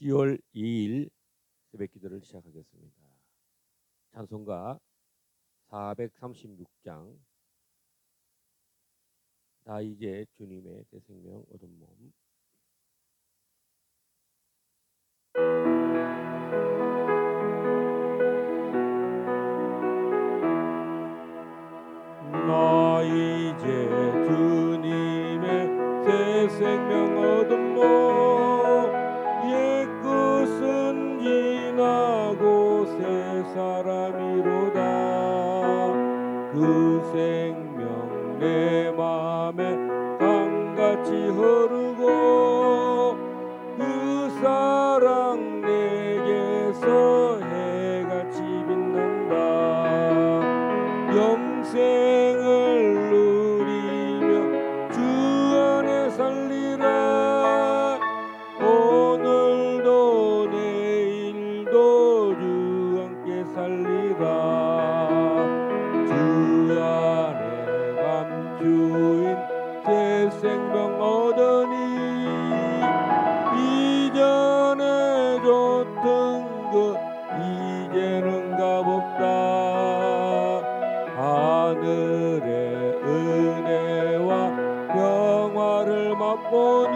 10월 2일 새벽 기도를 시작하겠습니다. 찬송가 436장 나 이제 주님의 새 생명 얻은 몸. 나 이제 주님의 새 생명 얻은 몸, 옛 것은 지나고 새 사람이로다. 그 생명 내 맘에 강같이 흐르고 그 사랑 내게서 해같이 빛난다. 영생을 누리며 주 안에 살리라. 오늘도 내일도 주 함께 살리라. 주 안에 감추인 새 생명 얻으니 이전에 줬던 것 이제는 값없다. 하늘의 은혜와 평화를 맛보니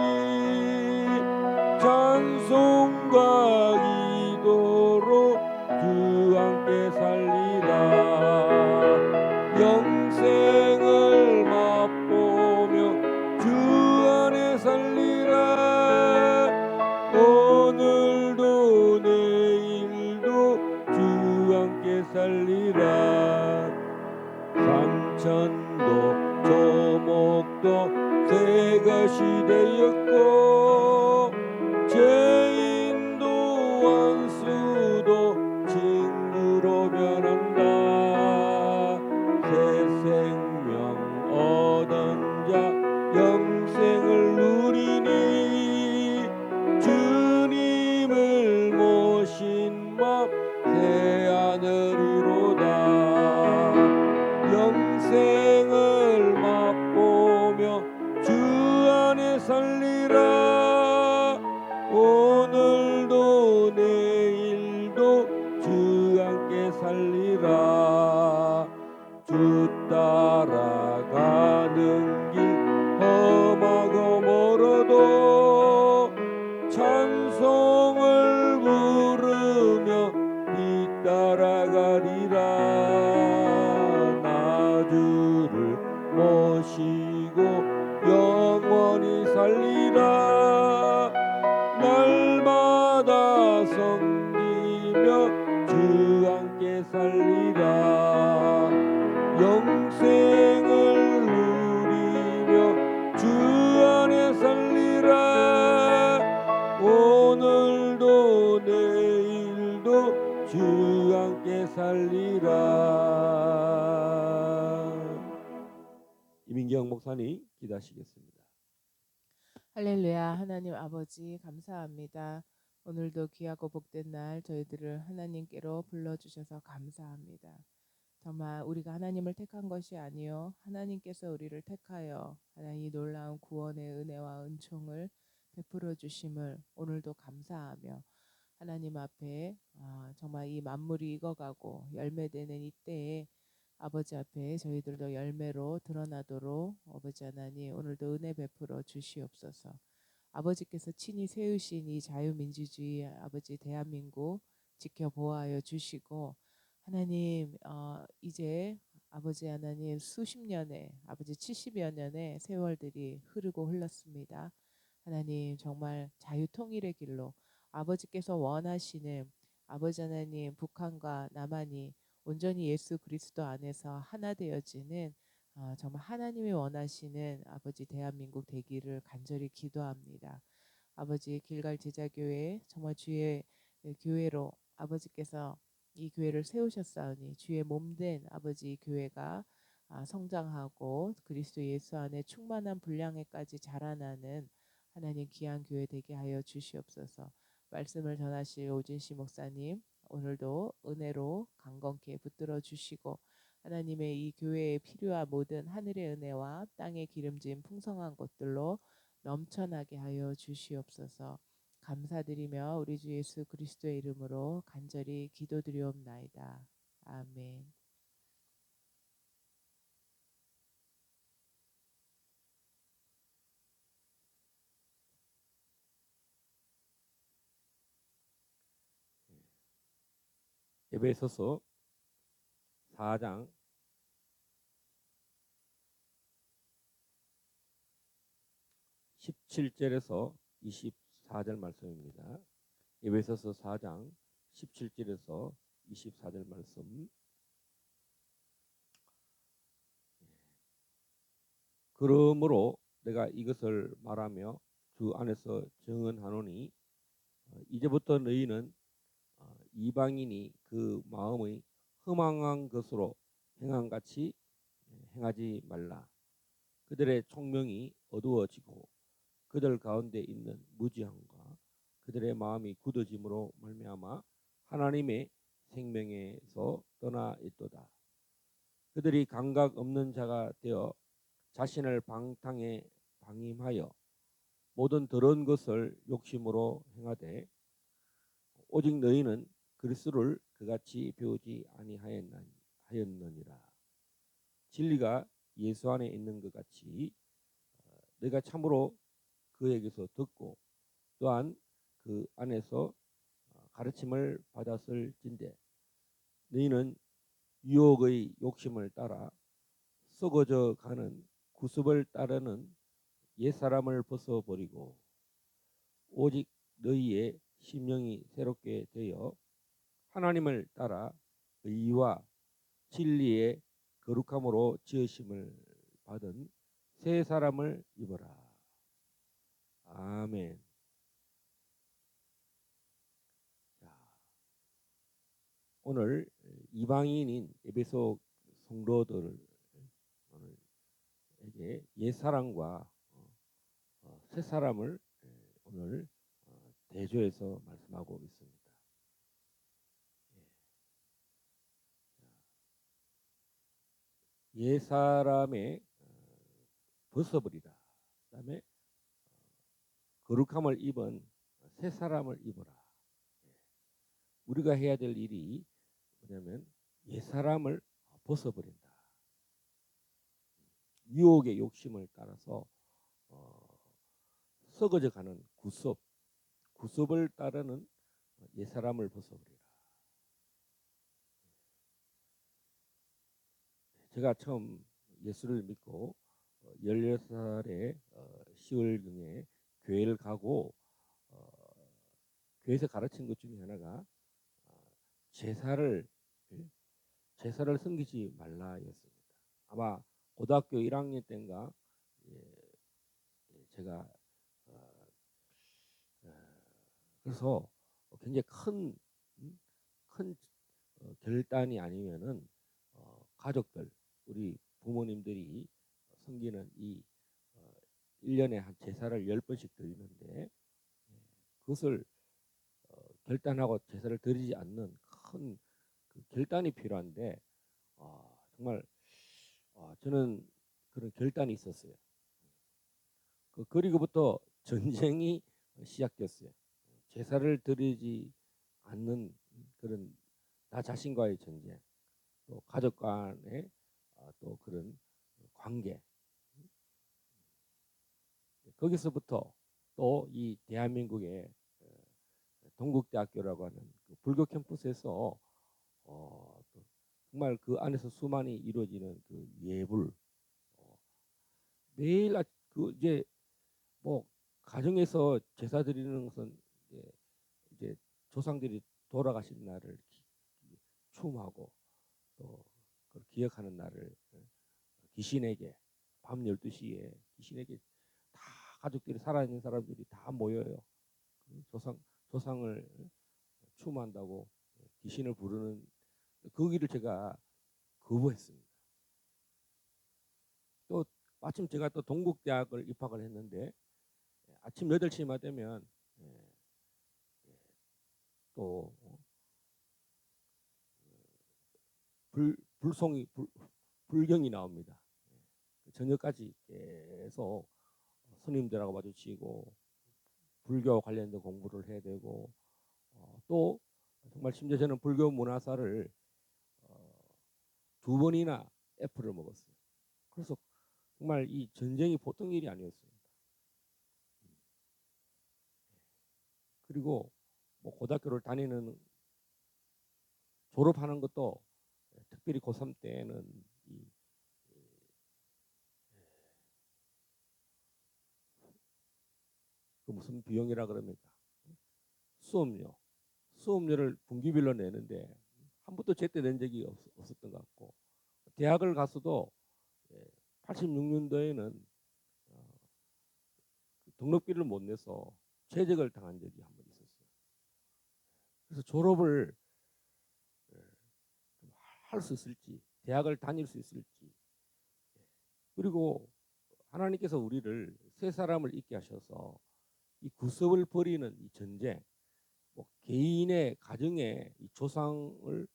찬송과 기도로 주 함께 살리라. 영생을 맛보며 주 안에 살리라. 오늘도 내일도 주 함께 살리라. 삼천도 조목도 새것이 되었고 죄인도 원수도 친구로 변한다. 새 생명 얻은 자 영생을 누리니 주님을 모신 맘 새 하늘이로다. 영생을 맛보며 주 안에 살리라. 오늘도 내일도 주 함께 살리라. 주 따라가는 길 험하고 멀어도 찬송을 부르며 뒤따라가리라. 나 주를 모시고 영원히 살리라. 날마다 섬기며 주 함께 살리라. 영생을 누리며 주 안에 살리라. 오늘도 내일도 주 함께 살리라. 이민경 목사님 기도하시겠습니다. 할렐루야. 하나님 아버지 감사합니다. 오늘도 귀하고 복된 날 저희들을 하나님께로 불러주셔서 감사합니다. 정말 우리가 하나님을 택한 것이 아니요 하나님께서 우리를 택하여 하나님 놀라운 구원의 은혜와 은총을 베풀어 주심을 오늘도 감사하며 하나님 앞에 정말 이 만물이 익어가고 열매되는 이때에 아버지 앞에 저희들도 열매로 드러나도록 아버지 하나님 오늘도 은혜 베풀어 주시옵소서. 아버지께서 친히 세우신 이 자유민주주의 아버지 대한민국 지켜보아여 주시고 하나님 이제 아버지 하나님 수십 년의 아버지 70여 년의 세월들이 흐르고 흘렀습니다. 하나님 정말 자유통일의 길로 아버지께서 원하시는 아버지 하나님 북한과 남한이 온전히 예수 그리스도 안에서 하나 되어지는 정말 하나님이 원하시는 아버지 대한민국 되기를 간절히 기도합니다. 아버지 길갈 제자교회 정말 주의 교회로 아버지께서 이 교회를 세우셨사오니 주의 몸된 아버지 교회가 성장하고 그리스도 예수 안에 충만한 분량에까지 자라나는 하나님 귀한 교회 되게 하여 주시옵소서. 말씀을 전하실 오진시 목사님 오늘도 은혜로 강건케 붙들어 주시고 하나님의 이 교회에 필요한 모든 하늘의 은혜와 땅의 기름진 풍성한 것들로 넘쳐나게 하여 주시옵소서. 감사드리며 우리 주 예수 그리스도의 이름으로 간절히 기도드리옵나이다. 아멘. 에베소서 4장 17절에서 24절 말씀입니다. 에베소서 4장 17절에서 24절 말씀. 그러므로 내가 이것을 말하며 주 안에서 증언하노니 이제부터 너희는 이방인이 그 마음의 허망한 것으로 행함같이 행하지 말라. 그들의 총명이 어두워지고 그들 가운데 있는 무지함과 그들의 마음이 굳어짐으로 말미암아 하나님의 생명에서 떠나 있도다. 그들이 감각 없는 자가 되어 자신을 방탕에 방임하여 모든 더러운 것을 욕심으로 행하되 오직 너희는 그리스도를 그같이 배우지 아니하였느니라. 진리가 예수 안에 있는 것 같이 내가 참으로 그에게서 듣고 또한 그 안에서 가르침을 받았을진대 너희는 유혹의 욕심을 따라 썩어져 가는 구습을 따르는 옛사람을 벗어버리고 오직 너희의 심령이 새롭게 되어 하나님을 따라 의와 진리의 거룩함으로 지으심을 받은 새 사람을 입어라. 아멘. 자, 오늘 이방인인 에베소 성도들 오늘에게 옛사람과 새사람을 오늘 대조해서 말씀하고 있습니다. 옛사람의 벗어버리라. 그다음에 거룩함을 입은 새사람을 입어라. 우리가 해야 될 일이 뭐냐면 옛사람을 벗어버린다. 유혹의 욕심을 따라서 썩어져 가는 구습을 따르는 옛사람을 벗어버리라. 제가 처음 예수를 믿고 16살에 10월경에 교회를 가고 교회에서 가르친 것 중에 하나가 제사를 섬기지 말라였습니다. 아마 고등학교 1학년 때인가 제가 그래서 굉장히 큰 결단이 아니면은 가족들 우리 부모님들이 섬기는 이 1년에 한 제사를 10번씩 드리는데 그것을 결단하고 제사를 드리지 않는 큰 그 결단이 필요한데 정말 저는 그런 결단이 있었어요. 그리고부터 전쟁이 시작됐어요. 제사를 드리지 않는 그런 나 자신과의 전쟁, 또 가족 간의 또 그런 관계. 거기서부터 또 이 대한민국의 동국대학교라고 하는 그 불교 캠퍼스에서 정말 그 안에서 수많이 이루어지는 그 예불 매일 그 이제 뭐 가정에서 제사 드리는 것은 이제 조상들이 돌아가신 날을 추모하고 또 그걸 기억하는 날을 귀신에게 밤 12시에 귀신에게 다 가족들이 살아있는 사람들이 다 모여요. 조상을 추모한다고 귀신을 부르는 거기를 제가 거부했습니다. 또 마침 제가 또 동국대학을 입학을 했는데 아침 8시만 되면 또 불경이 나옵니다. 저녁까지 계속 스님들하고 마주치고 불교 관련된 공부를 해야 되고 또 정말 심지어 저는 불교 문화사를 2번이나 F를 먹었어요. 그래서 정말 이 전쟁이 보통 일이 아니었습니다. 그리고 뭐 고등학교를 다니는 졸업하는 것도 특별히 고3 때는 그 무슨 비용이라 그럽니까? 수업료를 분기별로 내는데 한 번도 제때 낸 적이 없었던 것 같고 대학을 가서도 86년도에는 등록비를 못 내서 퇴직을 당한 적이 한 번 있었어요. 그래서 졸업을 할 수 있을지, 대학을 다닐 수 있을지, 그리고 하나님께서 우리를 새 사람을 있게 하셔서 이 구습을 버리는 이 전쟁, 뭐 개인의 가정의 이 조상을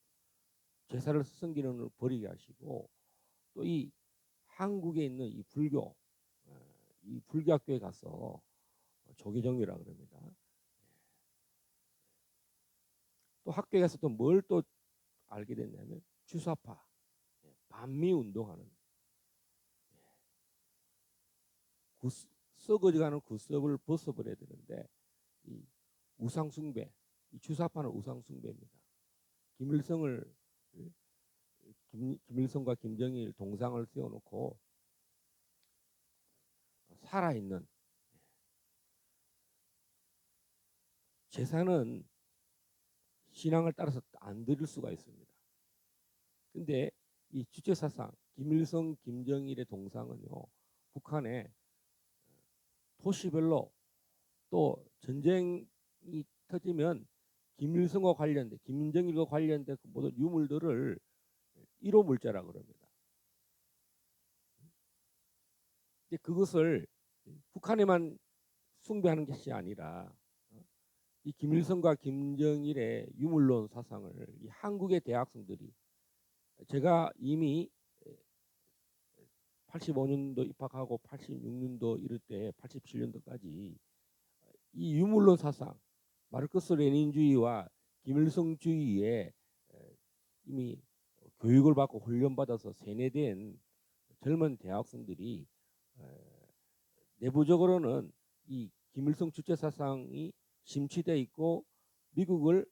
제사를 섬기는 걸 버리게 하시고 또 이 한국에 있는 이 불교, 이 불교학교에 가서 조계종이라 그럽니다. 또 학교에 가서 또 뭘 또 알게 됐냐면 주사파, 반미 운동하는 썩어져가는 구습을 벗어버려야 되는데 이 우상숭배, 이 주사파는 우상숭배입니다. 김일성과 김정일 동상을 세워놓고 살아있는 제사는 신앙을 따라서 안 드릴 수가 있습니다. 근데 이 주체사상 김일성, 김정일의 동상은요 북한의 도시별로 또 전쟁이 터지면 김일성과 관련된 김정일과 관련된 그 모든 유물들을 1호 물자라 그럽니다. 근데 그것을 북한에만 숭배하는 것이 아니라 이 김일성과 김정일의 유물론 사상을 이 한국의 대학생들이 제가 이미 85년도 입학하고 86년도 이럴 때 87년도까지 이 유물론 사상 마르크스 레닌주의와 김일성주의에 이미 교육을 받고 훈련받아서 세뇌된 젊은 대학생들이 내부적으로는 이 김일성 주체 사상이 심취되어 있고 미국을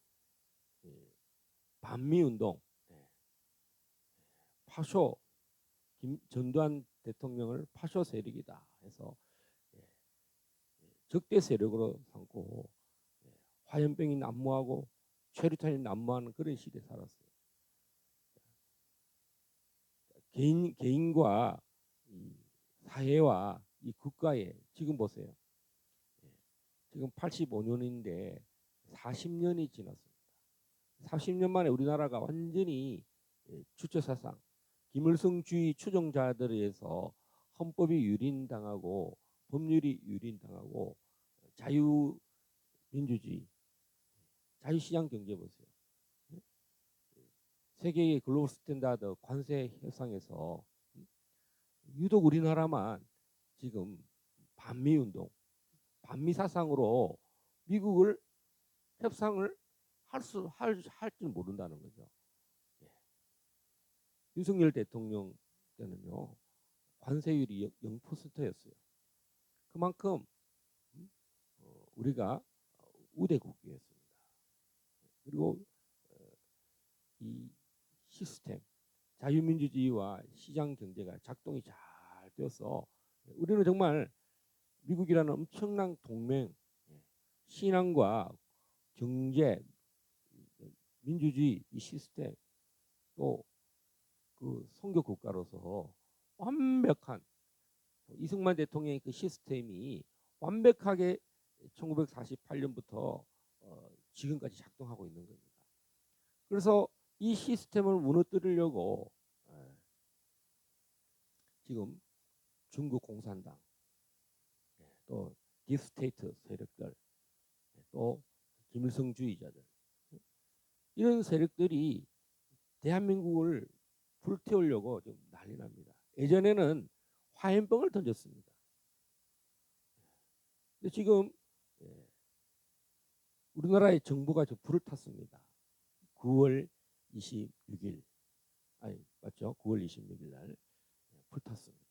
반미운동, 파쇼, 전두환 대통령을 파쇼 세력이다 해서 적대 세력으로 삼고 화염병이 난무하고 최루탄이 난무하는 그런 시대에 살았어요. 개인과 이 사회와 이 국가에 지금 보세요. 지금 85년인데 40년이 지났습니다. 40년 만에 우리나라가 완전히 주체사상 김일성주의 추종자들에 의해서 헌법이 유린당하고 법률이 유린당하고 자유민주주의 자유시장 경제 보세요. 세계의 글로벌 스탠다드 관세 협상에서 유독 우리나라만 지금 반미운동 반미 사상으로 미국을 협상을 할줄 모른다는 거죠. 윤석열 대통령 때는요 관세율이 0%였어요. 그만큼 우리가 우대국이었습니다. 그리고 이 시스템 자유민주주의와 시장 경제가 작동이 잘 되어서 우리는 정말 미국이라는 엄청난 동맹, 신앙과 경제, 민주주의 이 시스템 또 그 선교 국가로서 완벽한 이승만 대통령의 그 시스템이 완벽하게 1948년부터 지금까지 작동하고 있는 겁니다. 그래서 이 시스템을 무너뜨리려고 지금 중국 공산당 또 딥스테이트 세력들 또 김일성주의자들 이런 세력들이 대한민국을 불태우려고 좀 난리 납니다. 예전에는 화염병을 던졌습니다. 근데 지금 우리나라의 정부가 저 불을 탔습니다. 9월 26일, 아니 맞죠? 9월 26일 날 불탔습니다.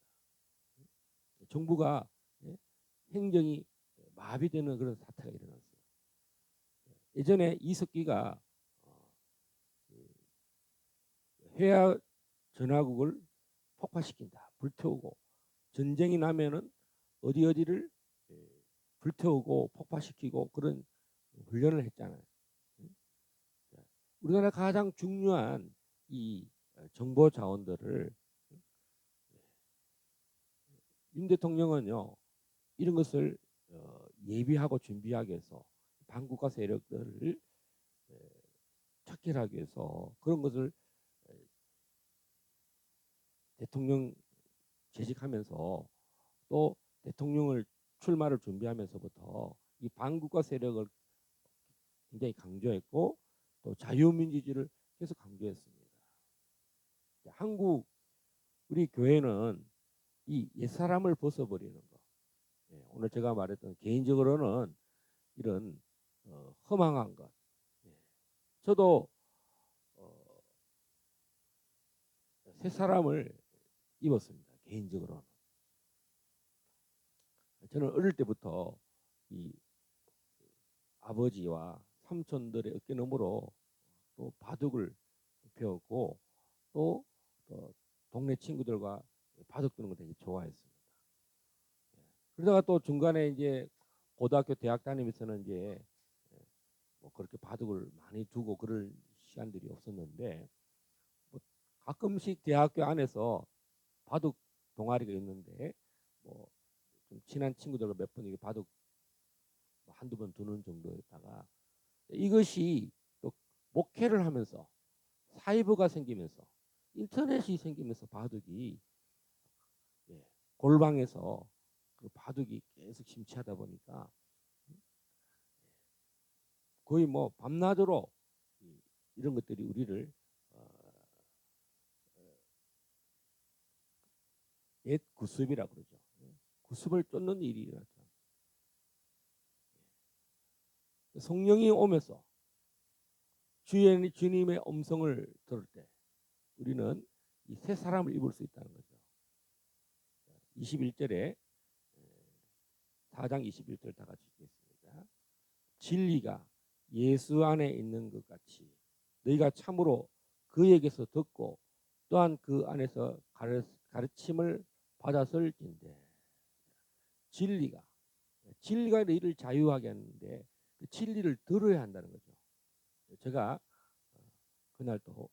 정부가 행정이 마비되는 그런 사태가 일어났어요. 예전에 이석기가 해야 전화국을 폭파시킨다, 불태우고 전쟁이 나면은 어디 어디를 불태우고 폭파시키고 그런 훈련을 했잖아요. 우리나라 가장 중요한 이 정보 자원들을 윤 대통령은요 이런 것을 예비하고 준비하기 위해서 반국가 세력들을 척결하기 위해서 그런 것을 대통령 재직하면서 또 대통령을 출마를 준비하면서부터 이 반국가 세력을 굉장히 강조했고 또 자유민주주의를 계속 강조했습니다. 한국 우리 교회는 이 옛사람을 벗어버리는 거. 오늘 제가 말했던 개인적으로는 이런 허망한 것. 저도 새 사람을 입었습니다. 개인적으로는. 저는 어릴 때부터 이 아버지와 삼촌들의 어깨너머로 또 바둑을 배웠고 또 동네 친구들과 바둑 두는 걸 되게 좋아했습니다. 그러다가 또 중간에 이제 고등학교 대학 다니면서는 이제 뭐 그렇게 바둑을 많이 두고 그럴 시간들이 없었는데 뭐 가끔씩 대학교 안에서 바둑 동아리가 있는데 뭐 좀 친한 친구들과 몇 번 이게 바둑 한두 번 두는 정도였다가 이것이 또 목회를 하면서 사이버가 생기면서 인터넷이 생기면서 바둑이 골방에서 그 바둑이 계속 심취하다 보니까 거의 뭐 밤낮으로 이런 것들이 우리를 옛 구습이라 그러죠. 구습을 쫓는 일이 일어났죠. 성령이 오면서 주님의 음성을 들을 때 우리는 이 새 사람을 입을 수 있다는 거죠. 21절에 4장 21절 다 같이 읽겠습니다. 진리가 예수 안에 있는 것 같이 너희가 참으로 그에게서 듣고 또한 그 안에서 가르침을 받았을진데 진리가 너희를 자유하게 하는데 그 진리를 들어야 한다는 거죠. 제가 그날 또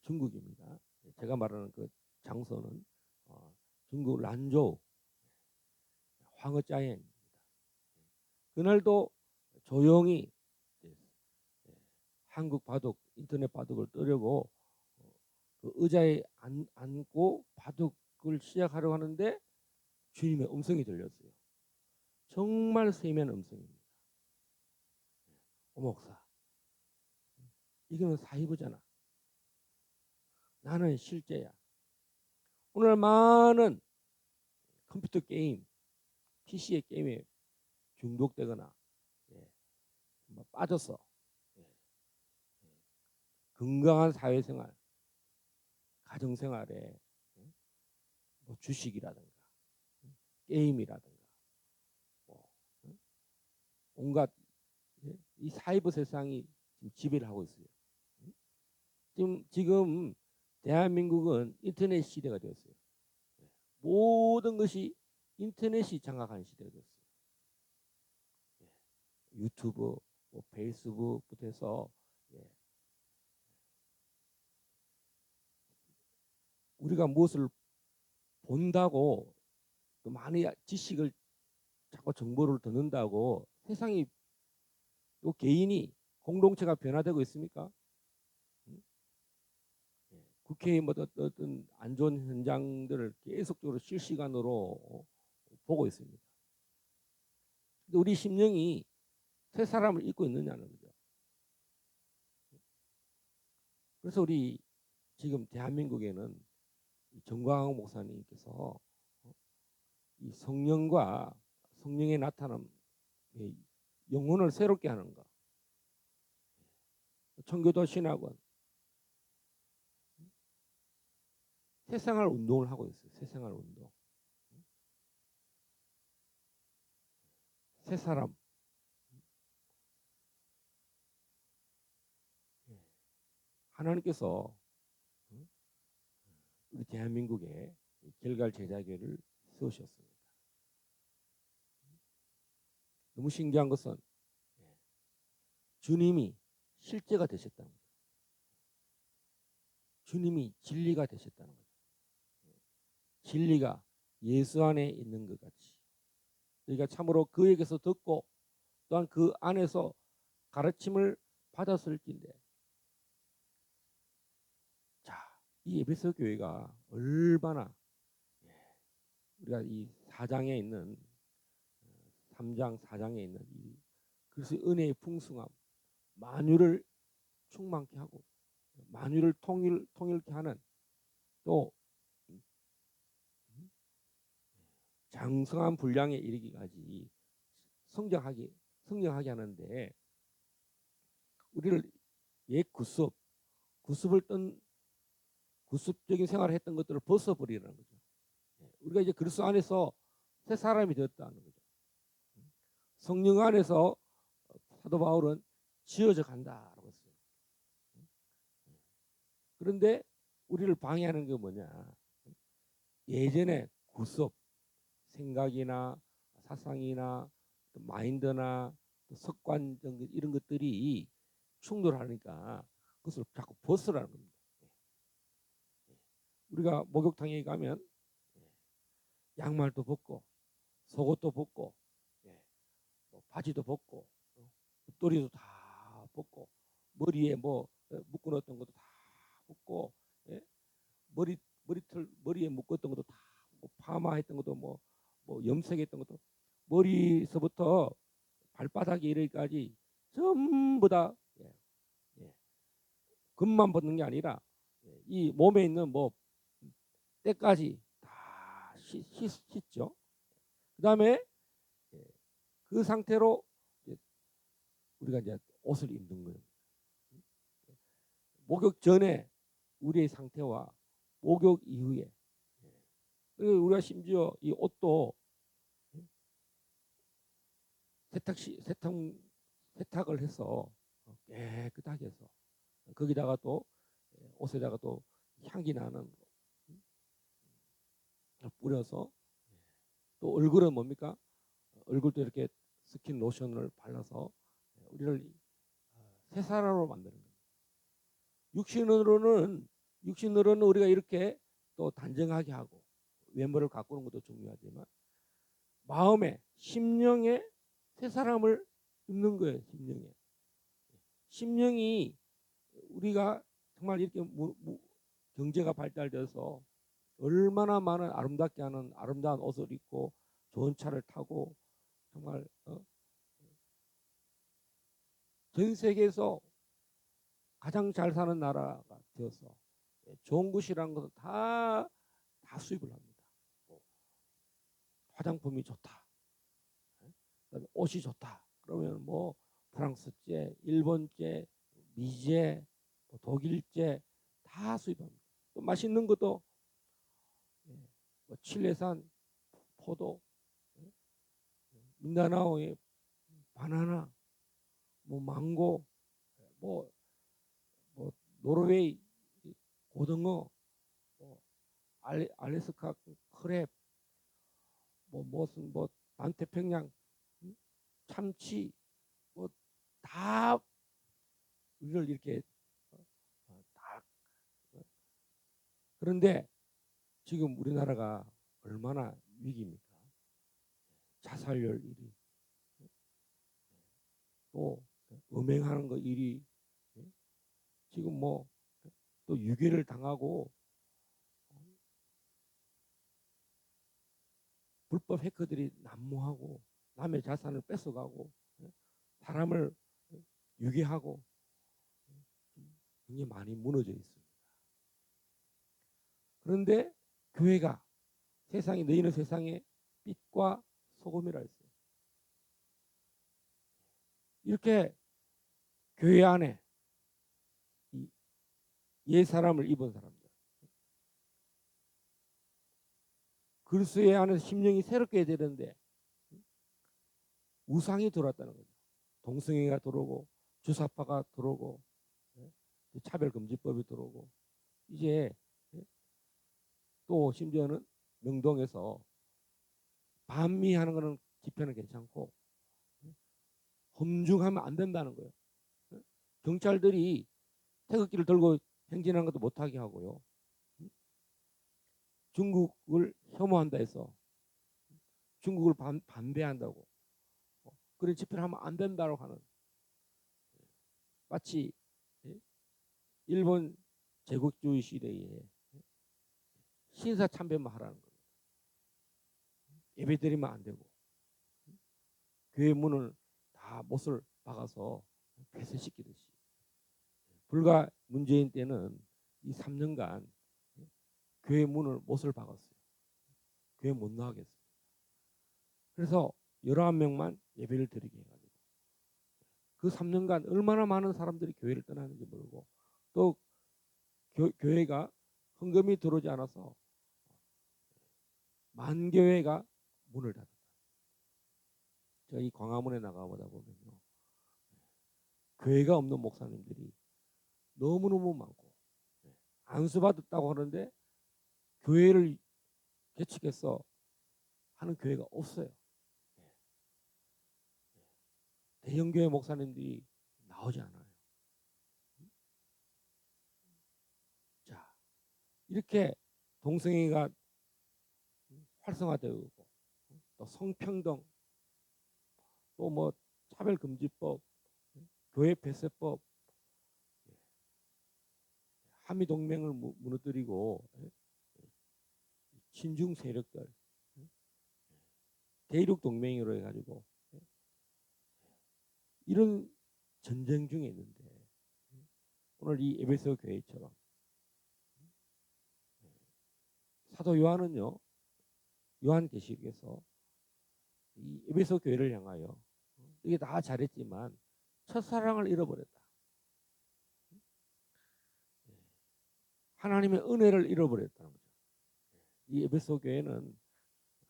중국입니다. 제가 말하는 그 장소는 중국 란저우 황허짜엔입니다. 그날도 조용히 한국 바둑 인터넷 바둑을 뜨려고 그 의자에 앉고 바둑을 시작하려고 하는데 주님의 음성이 들렸어요. 정말 세미한 음성입니다. 목사, 이거는 사이버잖아. 나는 실제야. 오늘 많은 컴퓨터 게임, PC의 게임에 중독되거나 빠져서 건강한 사회생활, 가정생활에 뭐 주식이라든가 게임이라든가 뭐 온갖 이 사이버 세상이 지배를 하고 있어요. 지금 대한민국은 인터넷 시대가 되었어요. 모든 것이 인터넷이 장악하는 시대가 되었어요. 유튜브, 뭐 페이스북부터 해서 우리가 무엇을 본다고 또 많이 지식을 자꾸 정보를 듣는다고 세상이 또 개인이 공동체가 변화되고 있습니까? 국회의 뭐 어떤 안 좋은 현장들을 계속적으로 실시간으로 보고 있습니다. 근데 우리 심령이 새 사람을 입고 있느냐는 거죠. 그래서 우리 지금 대한민국에는 정광훈 목사님께서 이 성령과 성령의 나타남의 영혼을 새롭게 하는 거. 청교도 신학원 새생활 운동을 하고 있어요. 새생활 운동. 새 사람. 하나님께서 우리 대한민국에 결갈 제자교를 세우셨습니다. 너무 신기한 것은 주님이 실제가 되셨다는 거죠. 주님이 진리가 되셨다는 거죠. 진리가 예수 안에 있는 것 같이 우리가 참으로 그에게서 듣고 또한 그 안에서 가르침을 받았을진데, 자, 이 에베소 교회가 얼마나 우리가 이 4장에 있는 3장 4장에 있는 이 그리스도의 은혜의 풍성함, 만유를 충만케 하고 만유를 통일케 하는, 또 장성한 분량에 이르기까지 성장하게 하는데, 우리를 옛 구습을 떤 구습적인 생활을 했던 것들을 벗어버리라는 거죠. 우리가 이제 그리스도 안에서 새 사람이 되었다는 거죠. 성령 안에서 사도 바울은 지어져 간다라고 했어요. 그런데 우리를 방해하는 게 뭐냐? 예전에 구습, 생각이나 사상이나 마인드나 습관적 이런 것들이 충돌하니까 그것을 자꾸 벗으라는 겁니다. 우리가 목욕탕에 가면 양말도 벗고 속옷도 벗고 바지도 벗고 옷도리도 다 벗고 머리에 뭐 묶어놨던 것도 다 벗고, 머리에 묶었던 것도 다 벗고, 파마했던 것도 뭐 염색했던 것도 머리서부터 발바닥에 이르기까지 전부 다 금만 벗는 게 아니라 이 몸에 있는 뭐 때까지 다 씻죠. 그 다음에 그 상태로 우리가 이제 옷을 입는 거예요. 목욕 전에 우리의 상태와 목욕 이후에, 우리가 심지어 이 옷도 세탁을 해서 깨끗하게 해서 거기다가 또 옷에다가 또 향기 나는 거 뿌려서, 또 얼굴은 뭡니까? 얼굴도 이렇게 스킨 로션을 발라서 우리를 새 사람으로 만드는 거예요. 육신으로는 우리가 이렇게 또 단정하게 하고 외모를 가꾸는 것도 중요하지만 마음에, 심령에 새 사람을 입는 거예요. 심령이 우리가 정말 이렇게 경제가 발달돼서 얼마나 많은 아름답게 하는 아름다운 옷을 입고 좋은 차를 타고 정말 전 세계에서 가장 잘 사는 나라가 되어서 좋은 것이라는 것은 다 수입을 합니다. 화장품이 좋다, 옷이 좋다 그러면 뭐 프랑스제, 일본제, 미제, 독일제 다 수입합니다. 또 맛있는 것도 뭐 칠레산 포도, 민다나오의 바나나, 뭐 망고, 뭐 노르웨이 고등어, 알래스카 크랩, 무슨 남태평양 참치, 다 우리를 이렇게 다. 그런데 지금 우리나라가 얼마나 위기입니까? 자살률 1위, 또 음행하는 거 1위, 지금 뭐 또 유괴를 당하고 불법 해커들이 난무하고 남의 자산을 뺏어가고 사람을 유괴하고 굉장히 많이 무너져 있습니다. 그런데 교회가 너희는 세상의 빛과 소금이라 했어요. 이렇게 교회 안에 옛 사람을 입은 사람들, 그리스도의 안에서 심령이 새롭게 되는데 우상이 들어왔다는 거죠. 동성애가 들어오고 주사파가 들어오고 차별금지법이 들어오고 이제 또 심지어는 명동에서 반미하는 거는 집회는 괜찮고 험중하면 안 된다는 거예요. 경찰들이 태극기를 들고 행진하는 것도 못하게 하고요. 중국을 혐오한다 해서 중국을 반대한다고 그런 집회를 하면 안 된다고 하는, 마치 일본 제국주의 시대에 신사 참배만 하라는 거예요. 예배 드리면 안 되고 교회 문을 다 못을 박아서 폐쇄시키듯이. 불과 문재인 때는 이 3년간 교회 문을 못을 박았어요. 교회 못 나가게 했어요. 그래서 11명만 예배를 드리게 해가지고 그 3년간 얼마나 많은 사람들이 교회를 떠나는지 모르고, 또 교회가 헌금이 들어오지 않아서 만교회가 문을 닫았다. 저희 광화문에 나가보다 보면요, 교회가 없는 목사님들이 너무너무 많고 안수받았다고 하는데 교회를 개척해서 하는 교회가 없어요. 대형교회 목사님들이 나오지 않아요. 자, 이렇게 동성애가 활성화되고 또 성평등, 또 뭐 차별금지법, 교회 폐쇄법, 한미동맹을 무너뜨리고 친중 세력들 대륙 동맹으로 해가지고 이런 전쟁 중에 있는데, 오늘 이 에베소 교회처럼 사도 요한은요, 요한계시록에서 이 에베소 교회를 향하여 이게 다 잘했지만 첫사랑을 잃어버렸다, 하나님의 은혜를 잃어버렸다는 거죠. 이 에베소 교회는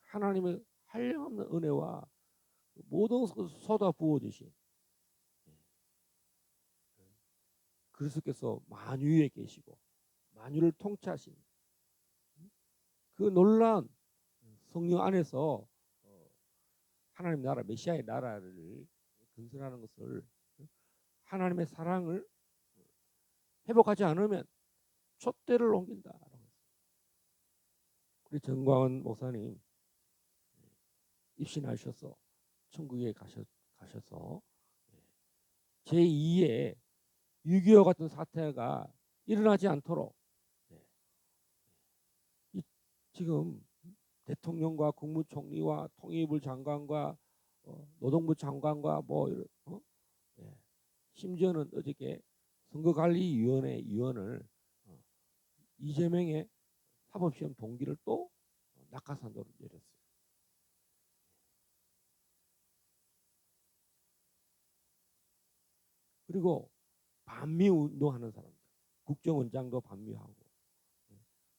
하나님의 한량없는 은혜와 모든 쏟아 부어주신 그리스도께서 만유에 계시고 만유를 통치하신 그 놀라운 성령 안에서 하나님 나라, 메시아의 나라를 건설하는 것을, 하나님의 사랑을 회복하지 않으면 촛대를 옮긴다. 우리 정광훈 목사님 입신하셔서 천국에 가셔서 제2의 6.25 같은 사태가 일어나지 않도록 지금 대통령과 국무총리와 통일부 장관과 노동부 장관과 심지어는 어저께 선거관리위원회 위원을 이재명의 사법시험 동기를 또 낙하산으로 내렸어요. 그리고 반미 운동하는 사람들, 국정원장도 반미하고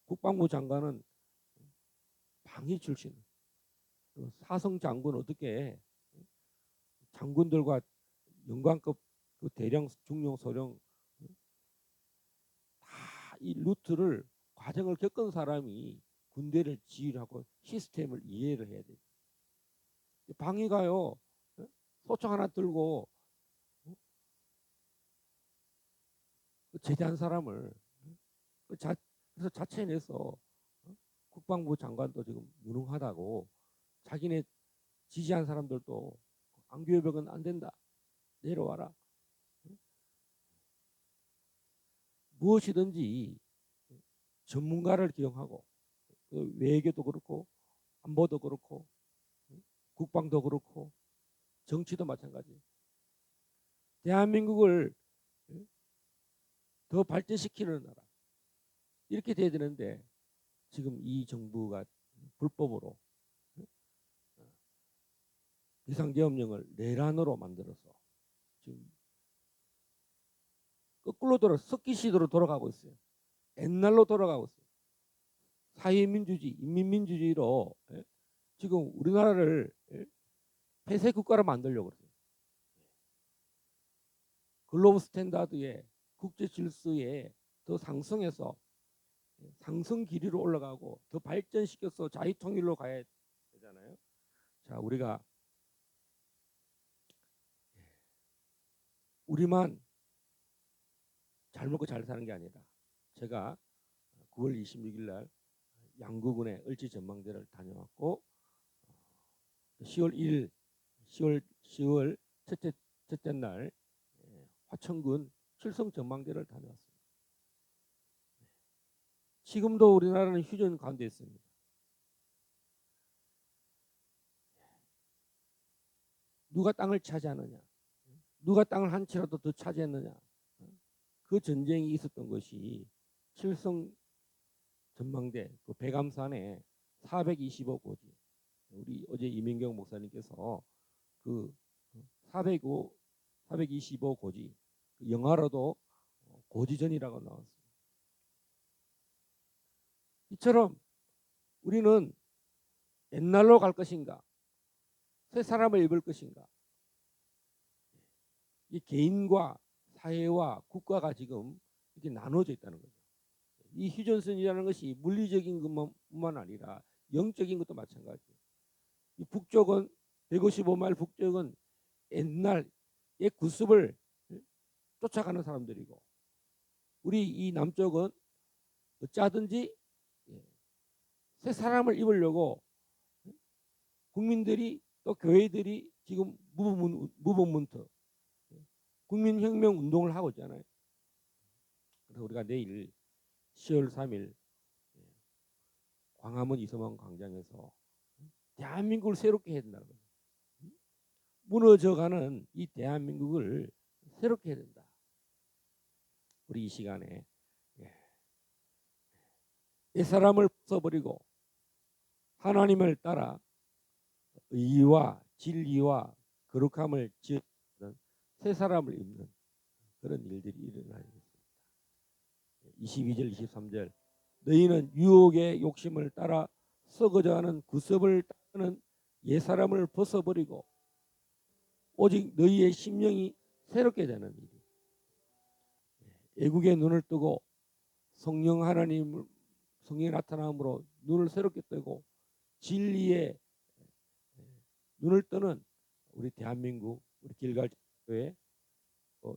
국방부 장관은 방위 출신, 사성 장군 어떻게 장군들과 영관급 그 대령 중령 소령 다 이 루트를 과정을 겪은 사람이 군대를 지휘하고 시스템을 이해를 해야 돼. 방위가요 소총 하나 들고 제대한 사람을 그래서 자체내서 국방부 장관도 지금 무능하다고, 자기네 지지한 사람들도 안교협약은 안 된다, 내려와라. 무엇이든지 전문가를 기용하고, 외교도 그렇고 안보도 그렇고 국방도 그렇고 정치도 마찬가지. 대한민국을 더 발전시키는 나라, 이렇게 돼야 되는데 지금 이 정부가 불법으로 비상계엄령을 내란으로 만들어서 지금 거꾸로 석기시대로 돌아가고 있어요. 옛날로 돌아가고 있어요. 사회민주주의, 인민민주주의로 지금 우리나라를 폐쇄 국가로 만들려고 그래요. 글로벌 스탠다드의 국제 질서에 더 상승해서 상승 길이로 올라가고 더 발전시켜서 자유 통일로 가야 되잖아요. 자, 우리만 잘 먹고 잘 사는 게 아니라 제가 9월 26일 날 양구군의 을지 전망대를 다녀왔고 10월 1일 10월 첫째 날 화천군 칠성 전망대를 다녀왔습니다. 지금도 우리나라는 휴전 가운데 있습니다. 누가 땅을 차지하느냐, 누가 땅을 한 채라도 더 차지했느냐, 그 전쟁이 있었던 것이 칠성 전망대 그 백암산에 425고지. 우리 어제 이민경 목사님께서 그 425고지 영화로도 고지전이라고 나왔습니다. 이처럼 우리는 옛날로 갈 것인가, 새 사람을 입을 것인가, 이 개인과 사회와 국가가 지금 이렇게 나눠져 있다는 거죠. 이 휴전선이라는 것이 물리적인 것만 아니라 영적인 것도 마찬가지예요. 이 북쪽은 155마일 북쪽은 옛날 옛 구습을 쫓아가는 사람들이고, 우리 이 남쪽은 어쩌든지 새 사람을 입으려고 국민들이 또 교회들이 지금 무브먼트 국민혁명 운동을 하고 있잖아요. 그래서 우리가 내일 10월 3일 광화문 이서만 광장에서 대한민국을 새롭게 해야 된다는 거죠. 무너져가는 이 대한민국을 새롭게 해야 된다. 우리 이 시간에 옛사람을 써버리고 하나님을 따라 의와 진리와 거룩함을 지은 새 사람을 입는 그런 일들이 일어나야 되겠습니다. 22절 23절 너희는 유혹의 욕심을 따라 썩어져가는 구습을 따르는 옛사람을 벗어버리고 오직 너희의 심령이 새롭게 되는 일이 애국의 눈을 뜨고 성령 하나님을 성령이 나타남으로 눈을 새롭게 뜨고 진리에 눈을 뜨는 우리 대한민국 우리 길갈교회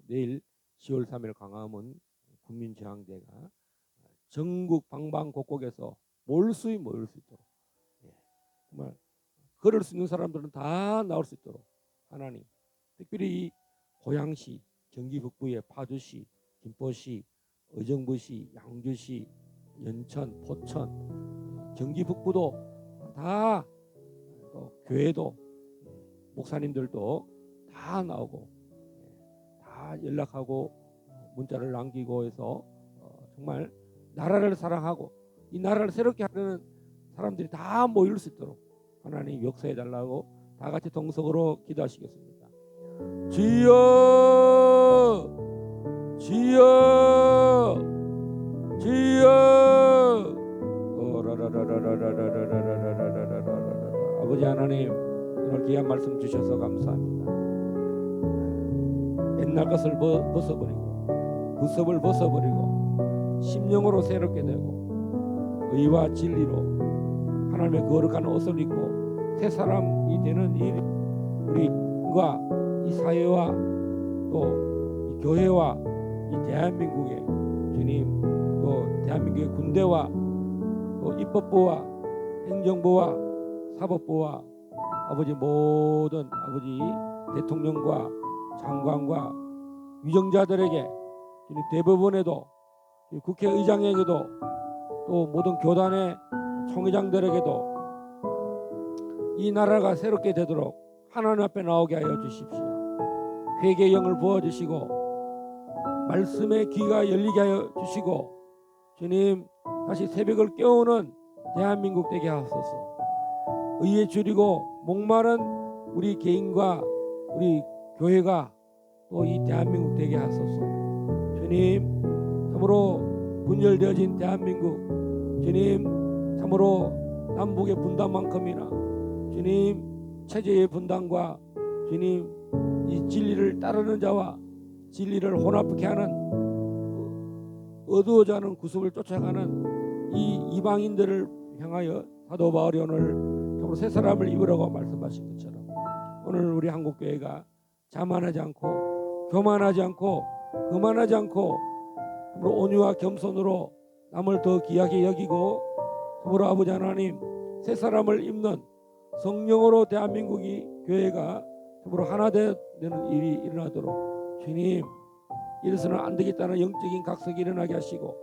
내일 10월 3일 광화문 국민저항대가 전국 방방곡곡에서 모일 수 있도록 정말 걸을 수 있는 사람들은 다 나올 수 있도록 하나님 특별히 이 고양시 경기 북부의 파주시 김포시 의정부시 양주시 연천 포천 경기 북부도 다 또 교회도 목사님들도 다 나오고 다 연락하고 문자를 남기고 해서 정말 나라를 사랑하고 이 나라를 새롭게 하려는 사람들이 다 모일 수 있도록 하나님 역사해 달라고 다 같이 동석으로 기도하시겠습니다. 주여 주여 주여 아버지 하나님 오늘 귀한 말씀 주셔서 감사합니다. 옛날 것을 벗어버리고 구습을 벗어버리고 심령으로 새롭게 되고 의와 진리로 하나님의 거룩한 옷을 입고 새 사람이 되는 일 우리가 이 사회와 또 이 교회와 이 대한민국의 주님 또 대한민국의 군대와 또 입법부와 행정부와 사법부와 아버지 모든 아버지 대통령과 장관과 위정자들에게 대법원에도 국회의장에게도 또 모든 교단의 총회장들에게도 이 나라가 새롭게 되도록 하나님 앞에 나오게 하여 주십시오. 회개의 영을 부어주시고 말씀의 귀가 열리게 하여 주시고 주님 다시 새벽을 깨우는 대한민국 되게 하소서. 의에 줄이고 목마른 우리 개인과 우리 교회가 또 또 이 대한민국 되게 하소서. 주님, 참으로 분열되어진 대한민국, 주님, 참으로 남북의 분단만큼이나 주님 체제의 분단과 주님 이 진리를 따르는 자와 진리를 혼합케 하는 어두워져 가는 구습을 쫓아가는 이 이방인들을 향하여 사도 바울이 오늘 참으로 새 사람을 입으라고 말씀하신 것처럼 오늘 우리 한국교회가 자만하지 않고 교만하지 않고 거만하지 않고 참으로 온유와 겸손으로 남을 더 귀하게 여기고 참으로 아버지 하나님 새 사람을 입는 성령으로 대한민국이 교회가 참으로 하나 되는 일이 일어나도록 주님 이래서는 안 되겠다는 영적인 각성이 일어나게 하시고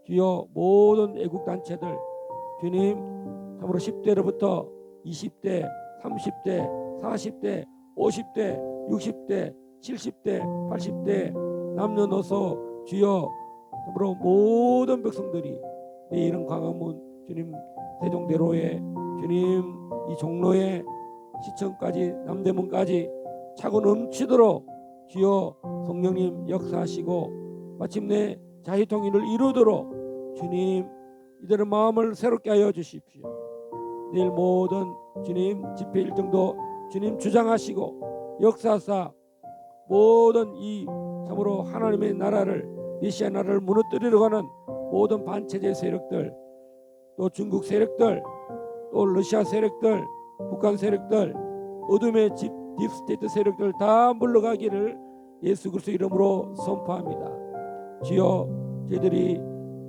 주여 모든 애국단체들 주님 참으로 10대로부터 20대 30대 40대 50대 60대 70대 80대 남녀노소 주여 참으로 모든 백성들이 내일은 광화문 주님 대종대로에 주님 이 종로에 시청까지 남대문까지 차고 넘치도록 주여 성령님 역사하시고 마침내 자유통일을 이루도록 주님 이들의 마음을 새롭게 하여 주십시오. 내일 모든 주님 집회 일정도 주님 주장하시고 역사하사 모든 이 참으로 하나님의 나라를 메시아 나라를 무너뜨리려고 하는 모든 반체제 세력들 또 중국 세력들 또 러시아 세력들 북한 세력들 어둠의 딥스테이트 세력들 다 물러가기를 예수 그리스도 이름으로 선포합니다. 주여 저희들이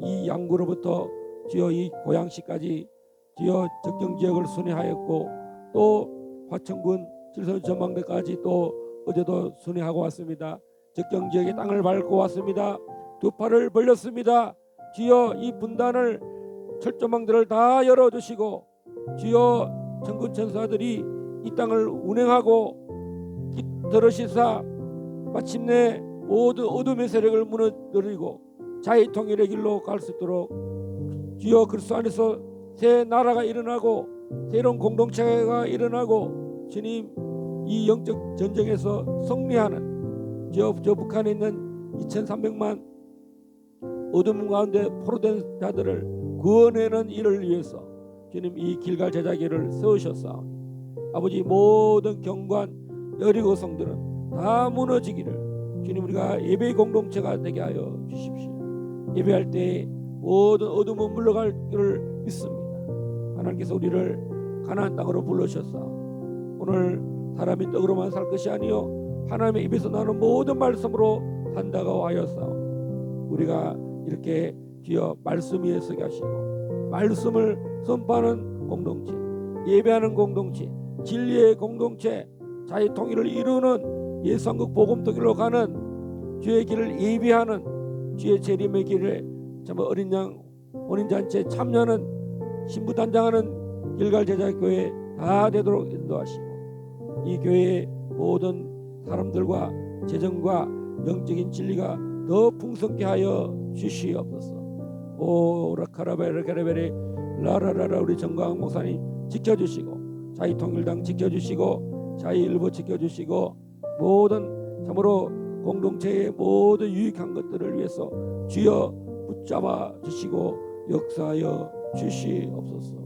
이 양구로부터 주여 이 고양시까지 주여 적정지역을 순회하였고 또 화천군 칠선 전망대까지 또 어제도 순회하고 왔습니다. 적정지역의 땅을 밟고 왔습니다. 두 팔을 벌렸습니다. 주여 이 분단을 철조망들을 다 열어주시고 주여 천군 천사들이 이 땅을 운행하고 깃들으시사 마침내 모든 어둠의 세력을 무너뜨리고 자유통일의 길로 갈 수 있도록 주여 그리스도 안에서 새 나라가 일어나고 새로운 공동체가 일어나고 주님 이 영적 전쟁에서 승리하는 저 북한에 있는 2300만 어둠 가운데 포로된 자들을 구원하는 일을 위해서 주님 이 길갈 제자기를 세우셨사오니 아버지 모든 경관 여리고 성들은 다 무너지기를 주님 우리가 예배의 공동체가 되게 하여 주십시오. 예배할 때 모든 어둠은 물러갈 줄을 믿습니다. 하나님께서 우리를 가나안 땅으로 불러주셨사오니 오늘 사람이 떡으로만 살 것이 아니요 하나님의 입에서 나는 모든 말씀으로 산다고 하였사오니 우리가 이렇게 주여 말씀 위에 서게 하시고 말씀을 선포하는 공동체 예배하는 공동체 진리의 공동체 자유통일을 이루는 예수한국 복음통일로 가는 주의 길을 예비하는 주의 재림의 길에 정말 어린 양 혼인잔치에 참여하는 신부단장하는 길갈 제자교회 다 되도록 인도하시고 이 교회의 모든 사람들과 재정과 영적인 진리가 더 풍성케 하여 주시옵소서. 오라카라베르카레베리 라라라라 우리 정광 목사님 지켜주시고 자유통일당 지켜주시고 자유일보 지켜주시고 모든 참으로 공동체의 모든 유익한 것들을 위해서 주여 붙잡아 주시고 역사하여 주시옵소서.